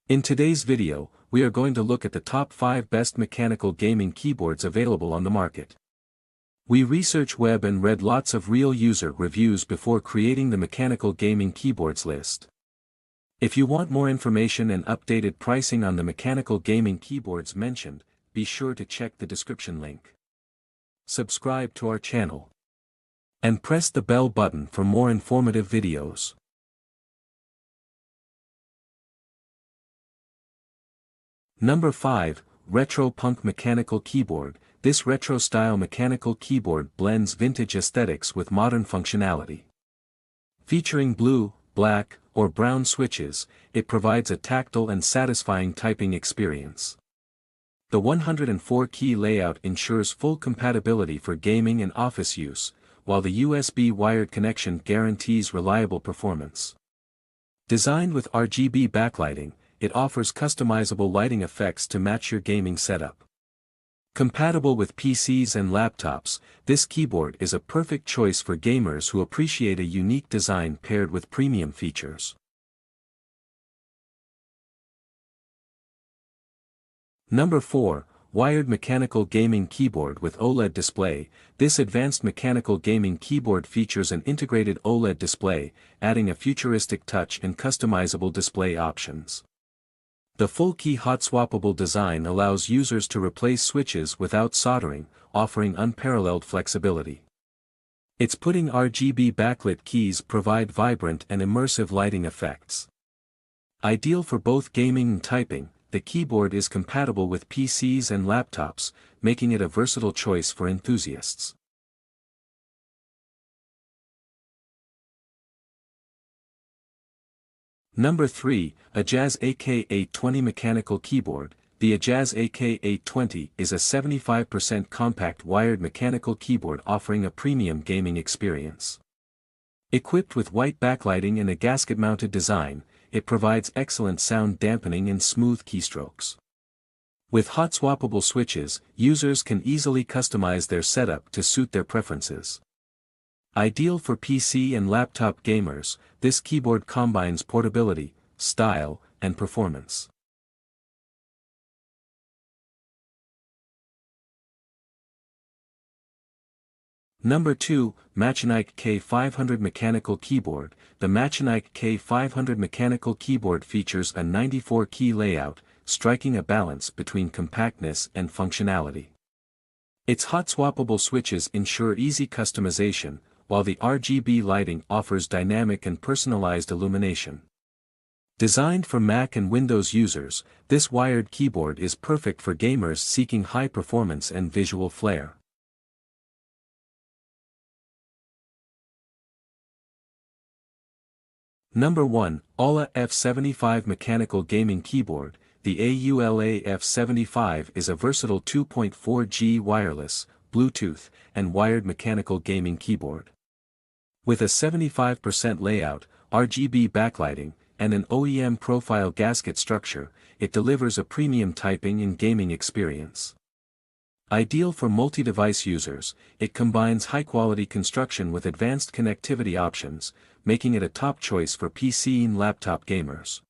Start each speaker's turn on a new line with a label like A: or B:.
A: In today's video, we are going to look at the top 5 best mechanical gaming keyboards available on the market. We researched web and read lots of real user reviews before creating the mechanical gaming keyboards list. If you want more information and updated pricing on the mechanical gaming keyboards mentioned, be sure to check the description link. Subscribe to our channel. And press the bell button for more informative videos. Number 5, Retro Punk Mechanical Keyboard. This retro-style mechanical keyboard blends vintage aesthetics with modern functionality. Featuring blue, black, or brown switches, it provides a tactile and satisfying typing experience. The 104-key layout ensures full compatibility for gaming and office use, while the USB wired connection guarantees reliable performance. Designed with RGB backlighting, it offers customizable lighting effects to match your gaming setup. Compatible with PCs and laptops, this keyboard is a perfect choice for gamers who appreciate a unique design paired with premium features. Number 4, Wired Mechanical Gaming Keyboard with OLED Display. This advanced mechanical gaming keyboard features an integrated OLED display, adding a futuristic touch and customizable display options. The full-key hot-swappable design allows users to replace switches without soldering, offering unparalleled flexibility. Its putting RGB backlit keys provide vibrant and immersive lighting effects. Ideal for both gaming and typing, the keyboard is compatible with PCs and laptops, making it a versatile choice for enthusiasts. Number 3, Ajazz AK820 Mechanical Keyboard. The Ajazz AK820 is a 75% compact wired mechanical keyboard offering a premium gaming experience. Equipped with white backlighting and a gasket-mounted design, it provides excellent sound dampening and smooth keystrokes. With hot-swappable switches, users can easily customize their setup to suit their preferences. Ideal for PC and laptop gamers, this keyboard combines portability, style, and performance. Number 2, Machenike K500 Mechanical Keyboard. The Machenike K500 mechanical keyboard features a 94-key layout, striking a balance between compactness and functionality. Its hot-swappable switches ensure easy customization, while the RGB lighting offers dynamic and personalized illumination. Designed for Mac and Windows users, this wired keyboard is perfect for gamers seeking high performance and visual flair. Number 1, AULA F75 Mechanical Gaming Keyboard. The AULA F75 is a versatile 2.4G wireless, Bluetooth, and wired mechanical gaming keyboard. With a 75% layout, RGB backlighting, and an OEM profile gasket structure, it delivers a premium typing and gaming experience. Ideal for multi-device users, it combines high-quality construction with advanced connectivity options, making it a top choice for PC and laptop gamers.